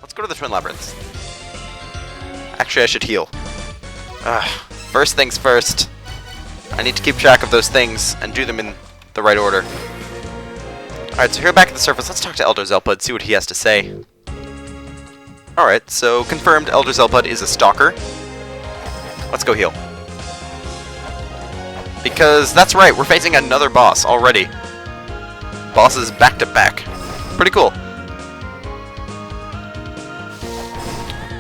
Let's go to the Twin Labyrinth. Actually, I should heal. First things first. I need to keep track of those things and do them in the right order. Alright, so here back at the surface, let's talk to Elder Zelpud, see what he has to say. Alright, so confirmed Elder Zelpud is a stalker. Let's go heal. Because that's right, we're facing another boss already. Bosses back to back. Pretty cool.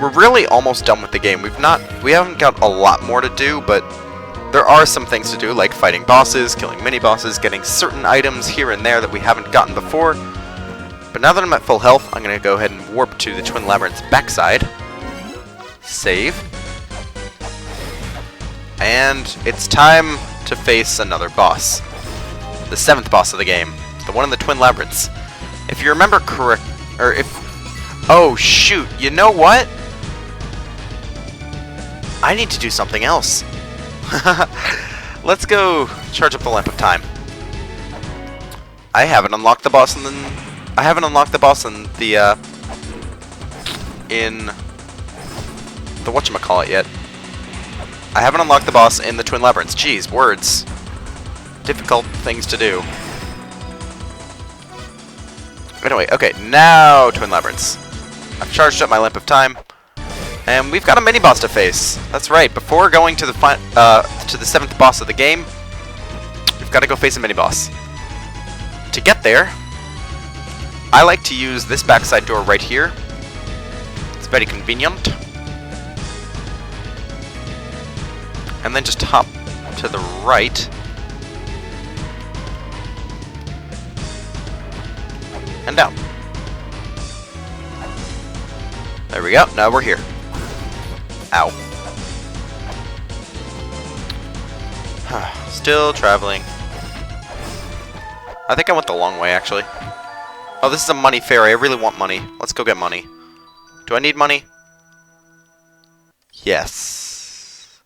We're really almost done with the game. We haven't got a lot more to do, but there are some things to do, like fighting bosses, killing mini-bosses, getting certain items here and there that we haven't gotten before. But now that I'm at full health, I'm going to go ahead and warp to the Twin Labyrinth's backside. Save. And it's time to face another boss. The 7th boss of the game. The one in the Twin Labyrinths. If you remember correct... Or if... Oh, shoot. You know what? I need to do something else. Let's go charge up the Lamp of Time. I haven't unlocked the boss in the whatchamacallit yet. I haven't unlocked the boss in the Twin Labyrinths. Jeez, words. Difficult things to do. Anyway, okay, now Twin Labyrinths. I've charged up my Lamp of Time. And we've got a mini-boss to face. That's right, before going to the 7th boss of the game, we've got to go face a mini-boss. To get there, I like to use this backside door right here. It's very convenient. And then just hop to the right. And down. There we go, now we're here. Ow. Still traveling. I think I went the long way, actually. Oh, this is a money ferry. I really want money. Let's go get money. Do I need money? Yes.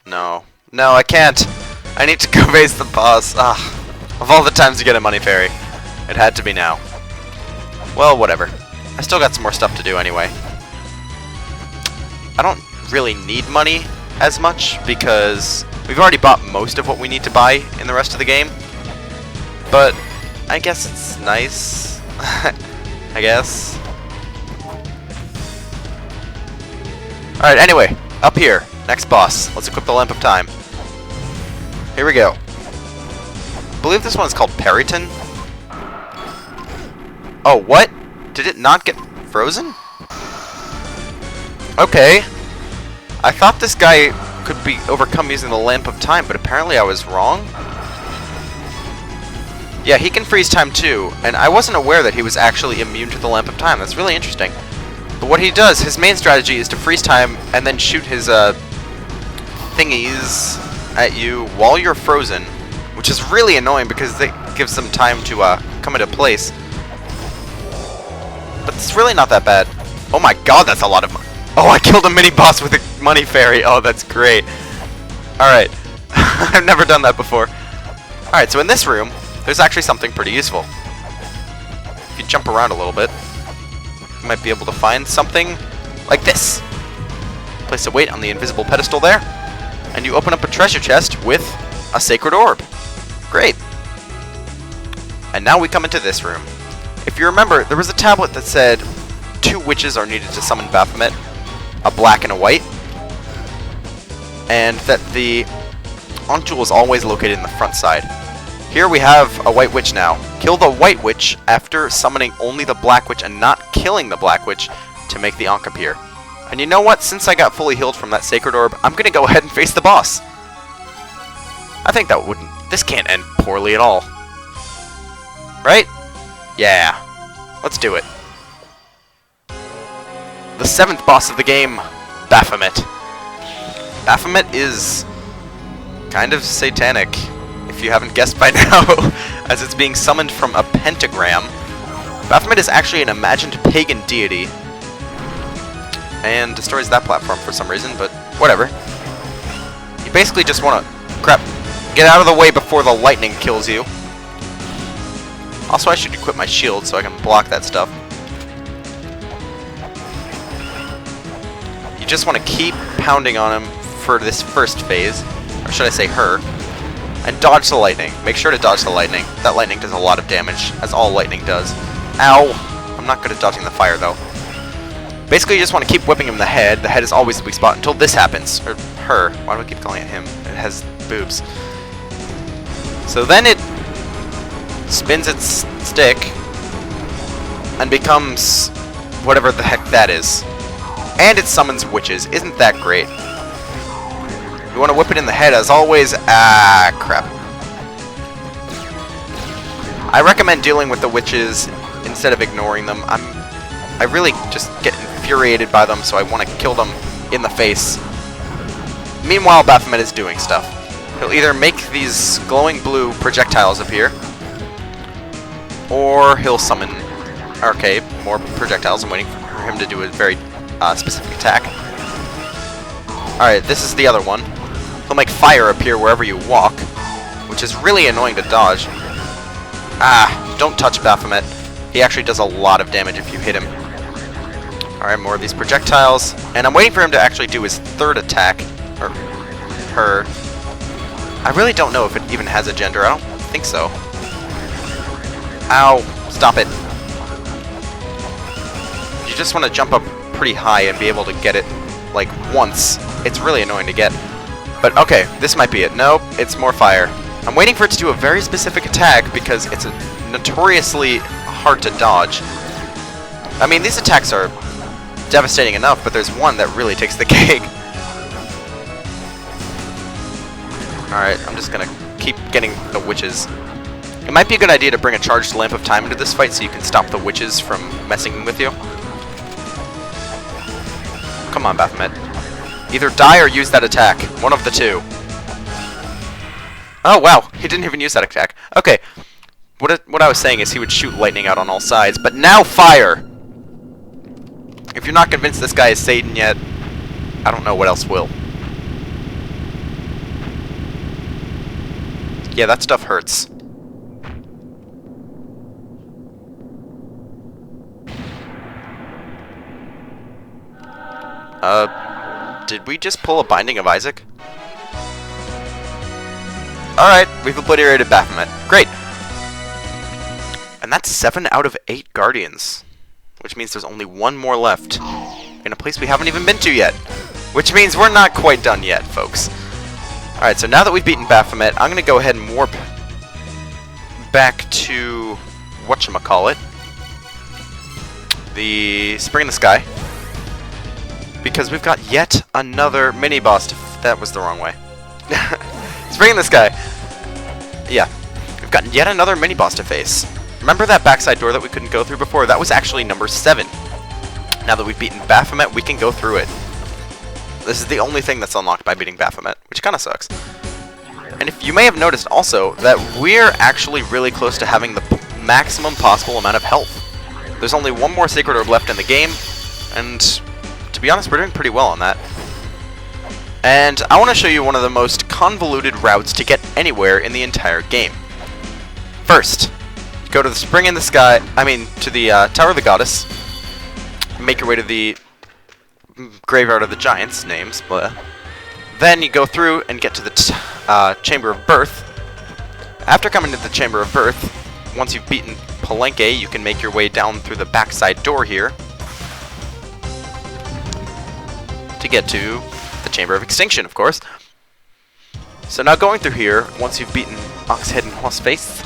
No. No, I can't. I need to go face the boss. Of all the times to get a money ferry, it had to be now. Well, whatever. I still got some more stuff to do anyway. I don't really need money as much because we've already bought most of what we need to buy in the rest of the game. But I guess it's nice. I guess. Alright, anyway, up here. Next boss. Let's equip the Lamp of Time. Here we go. I believe this one is called Periton. Oh, what? Did it not get frozen? Okay. I thought this guy could be overcome using the Lamp of Time, but apparently I was wrong. Yeah, he can freeze time too, and I wasn't aware that he was actually immune to the Lamp of Time. That's really interesting. But what he does, his main strategy is to freeze time and then shoot his thingies at you while you're frozen, which is really annoying because it gives them time to come into place. But it's really not that bad. Oh my god, that's a lot of money. Oh, I killed a mini-boss with a money fairy. Oh, that's great. Alright. I've never done that before. Alright, so in this room, there's actually something pretty useful. If you jump around a little bit, you might be able to find something like this. Place a weight on the invisible pedestal there, and you open up a treasure chest with a sacred orb. Great. And now we come into this room. If you remember, there was a tablet that said 2 witches are needed to summon Baphomet, a black and a white, and that the Ankh Jewel is always located in the front side. Here we have a white witch now. Kill the white witch after summoning only the black witch and not killing the black witch to make the Ankh appear. And you know what? Since I got fully healed from that sacred orb, I'm gonna go ahead and face the boss. I think that wouldn't... This can't end poorly at all. Right? Yeah. Let's do it. The 7th boss of the game, Baphomet. Baphomet is kind of satanic, if you haven't guessed by now, as it's being summoned from a pentagram. Baphomet is actually an imagined pagan deity, and destroys that platform for some reason, but whatever. You basically just want to, get out of the way before the lightning kills you. Also, I should equip my shield so I can block that stuff. You just want to keep pounding on him for this first phase, or should I say her, and dodge the lightning. Make sure to dodge the lightning. That lightning does a lot of damage, as all lightning does. Ow! I'm not good at dodging the fire, though. Basically, you just want to keep whipping him in the head. The head is always the weak spot until this happens. Or her. Why do I keep calling it him? It has boobs. So then it spins its stick and becomes whatever the heck that is. And it summons witches. Isn't that great? You want to whip it in the head as always. Ah, crap. I recommend dealing with the witches instead of ignoring them. I really just get infuriated by them, so I want to kill them in the face. Meanwhile, Baphomet is doing stuff. He'll either make these glowing blue projectiles appear, or he'll summon, okay, more projectiles. I'm waiting for him to do a very specific attack. Alright, this is the other one. He'll make fire appear wherever you walk, which is really annoying to dodge. Ah, don't touch Baphomet. He actually does a lot of damage if you hit him. Alright, more of these projectiles. And I'm waiting for him to actually do his third attack. Or her. I really don't know if it even has a gender. I don't think so. Ow. Stop it. You just want to jump up pretty high and be able to get it, like, once. It's really annoying to get. But, okay, this might be it. Nope, it's more fire. I'm waiting for it to do a very specific attack because it's notoriously hard to dodge. I mean, these attacks are devastating enough, but there's one that really takes the cake. Alright, I'm just gonna keep getting the witches. It might be a good idea to bring a charged Lamp of Time into this fight so you can stop the witches from messing with you. Come on, Baphomet. Either die or use that attack. One of the two. Oh, wow. He didn't even use that attack. Okay. What I was saying is he would shoot lightning out on all sides, but now fire! If you're not convinced this guy is Satan yet, I don't know what else will. Yeah, that stuff hurts. Did we just pull a Binding of Isaac? Alright, we've obliterated Baphomet. Great! And that's 7 out of 8 Guardians. Which means there's only one more left. In a place we haven't even been to yet. Which means we're not quite done yet, folks. Alright, so now that we've beaten Baphomet, I'm going to go ahead and warp back to whatchamacallit. The Spring in the Sky. Because we've got yet another mini-boss that was the wrong way. Spring in the Sky. Yeah. We've got yet another mini-boss to face. Remember that backside door that we couldn't go through before? That was actually number 7. Now that we've beaten Baphomet, we can go through it. This is the only thing that's unlocked by beating Baphomet, which kind of sucks. And if you may have noticed also that we're actually really close to having the maximum possible amount of health. There's only one more Sacred Orb left in the game, and to be honest, we're doing pretty well on that. And I want to show you one of the most convoluted routes to get anywhere in the entire game. First, go to the Spring in the Sky, to the Tower of the Goddess, make your way to the Graveyard of the Giants, names, blah. Then you go through and get to the Chamber of Birth. After coming to the Chamber of Birth, once you've beaten Palenque, you can make your way down through the backside door here to get to the Chamber of Extinction, of course. So now going through here, once you've beaten Oxhead and Horseface,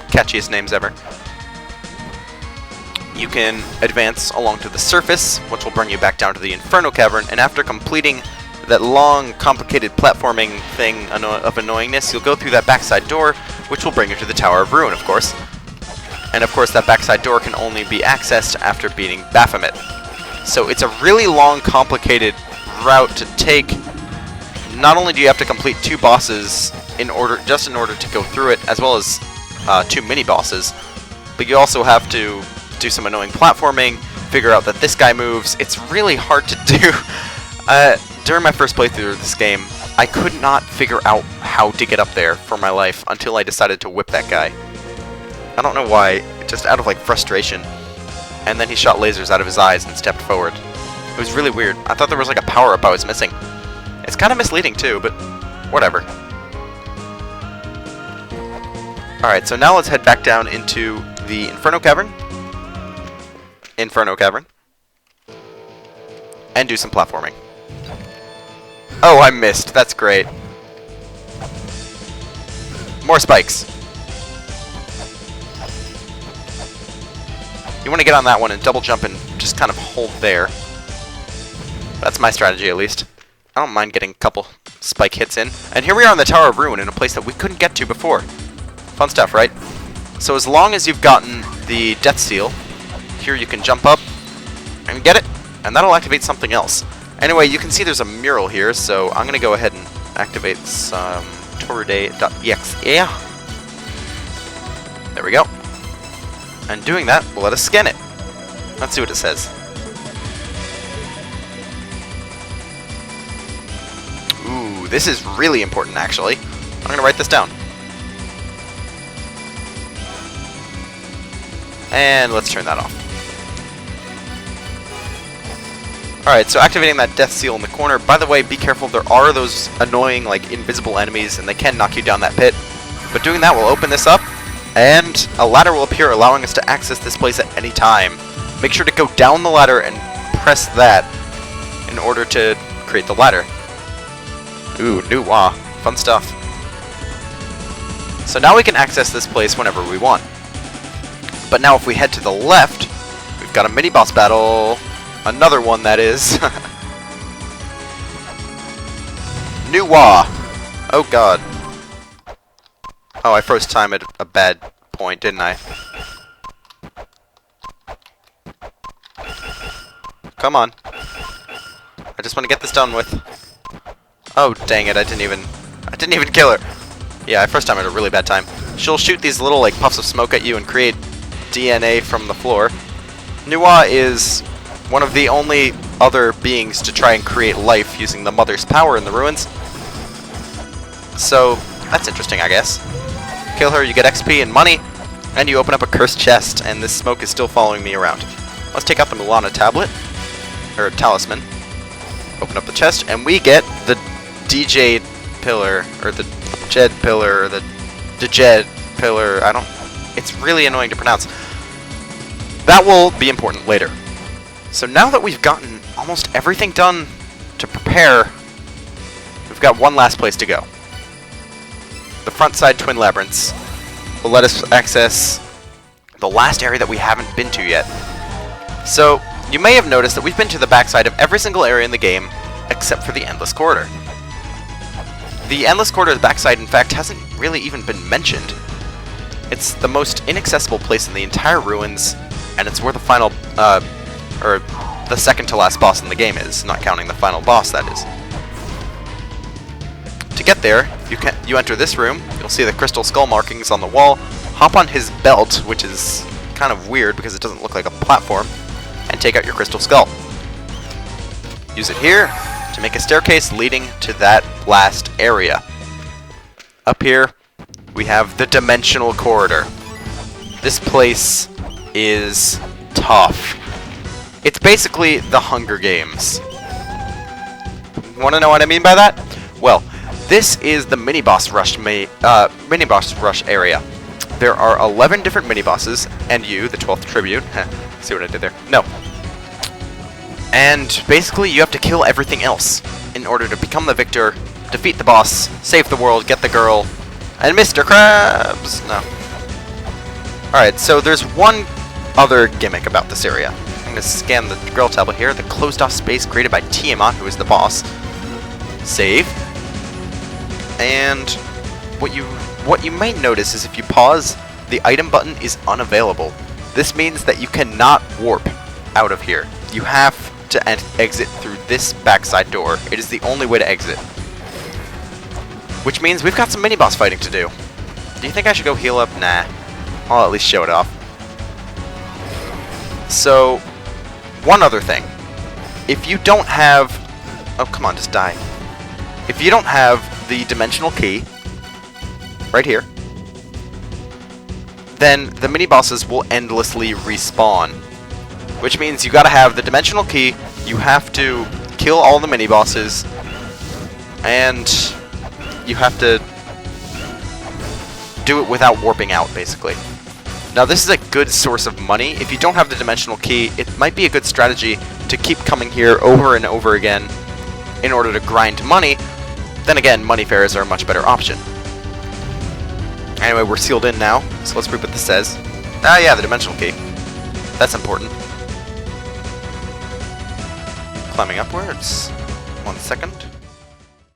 catchiest names ever, you can advance along to the surface, which will bring you back down to the Inferno Cavern, and after completing that long, complicated platforming thing of annoyingness, you'll go through that backside door, which will bring you to the Tower of Ruin, of course. And of course, that backside door can only be accessed after beating Baphomet. So it's a really long, complicated route to take. Not only do you have to complete 2 bosses in order to go through it, as well as 2 mini-bosses, but you also have to do some annoying platforming, figure out that this guy moves. It's really hard to do. During my first playthrough of this game, I could not figure out how to get up there for my life until I decided to whip that guy. I don't know why, just out of like frustration. And then he shot lasers out of his eyes and stepped forward. It was really weird. I thought there was like a power-up I was missing. It's kind of misleading too, but whatever. Alright, so now let's head back down into the Inferno Cavern. And do some platforming. Oh, I missed. That's great. More spikes. You want to get on that one and double jump and just kind of hold there. That's my strategy, at least. I don't mind getting a couple spike hits in. And here we are on the Tower of Ruin in a place that we couldn't get to before. Fun stuff, right? So as long as you've gotten the Death Seal, here you can jump up and get it, and that'll activate something else. Anyway, you can see there's a mural here, so I'm going to go ahead and activate some Torude.exe. There we go. And doing that will let us scan it. Let's see what it says. Ooh, this is really important, actually. I'm going to write this down. And let's turn that off. Alright, so activating that Death Seal in the corner. By the way, be careful, there are those annoying, like, invisible enemies, and they can knock you down that pit. But doing that will open this up, and a ladder will appear, allowing us to access this place at any time. Make sure to go down the ladder and press that in order to create the ladder. Ooh, new wah. Fun stuff. So now we can access this place whenever we want. But now if we head to the left, we've got a mini-boss battle. Another one, that is. New wah. Oh god. Oh, I froze time at a bad point, didn't I? Come on. I just want to get this done with. Oh, dang it, I didn't even kill her. Yeah, I first time at a really bad time. She'll shoot these little, like, puffs of smoke at you and create DNA from the floor. Nuwa is one of the only other beings to try and create life using the Mother's power in the ruins. So, that's interesting, I guess. Kill her, you get XP and money, and you open up a cursed chest, and this smoke is still following me around. Let's take out the La-Mulana tablet, or talisman. Open up the chest, and we get the DJ pillar, or the Jed pillar, or the Jed pillar. It's really annoying to pronounce. That will be important later. So now that we've gotten almost everything done to prepare, we've got one last place to go. The front side Twin Labyrinths will let us access the last area that we haven't been to yet. So, you may have noticed that we've been to the backside of every single area in the game, except for the Endless Corridor. The Endless Corridor's backside, in fact, hasn't really even been mentioned. It's the most inaccessible place in the entire ruins, and it's where the final, or the second to last boss in the game is, not counting the final boss, that is. To get there, you enter this room, you'll see the crystal skull markings on the wall, hop on his belt, which is kind of weird because it doesn't look like a platform, and take out your crystal skull. Use it here to make a staircase leading to that last area. Up here, we have the Dimensional Corridor. This place is tough. It's basically the Hunger Games. Want to know what I mean by that? Well, this is the mini-boss rush area. There are 11 different mini-bosses, and you, the 12th tribute. See what I did there? No. And basically, you have to kill everything else in order to become the victor, defeat the boss, save the world, get the girl, and Mr. Krabs! No. Alright, so there's one other gimmick about this area. I'm going to scan the girl tablet here, the closed-off space created by Tiamat, who is the boss. Save. And what you may notice is if you pause, the item button is unavailable. This means that you cannot warp out of here. You have to exit through this backside door. It is the only way to exit. Which means we've got some mini-boss fighting to do. Do you think I should go heal up? Nah. I'll at least show it off. So, one other thing. If you don't have... Oh, come on, just die. If you don't have the dimensional key, right here, then the mini-bosses will endlessly respawn. Which means you gotta have the dimensional key you have to kill all the mini-bosses, and you have to do it without warping out, basically. Now, this is a good source of money. If you don't have the dimensional key, it might be a good strategy to keep coming here over and over again in order to grind money. Then again, money fairs are a much better option. Anyway, we're sealed in now, so let's read what this says. Ah, yeah, the dimensional key. That's important. Climbing upwards. 1 second.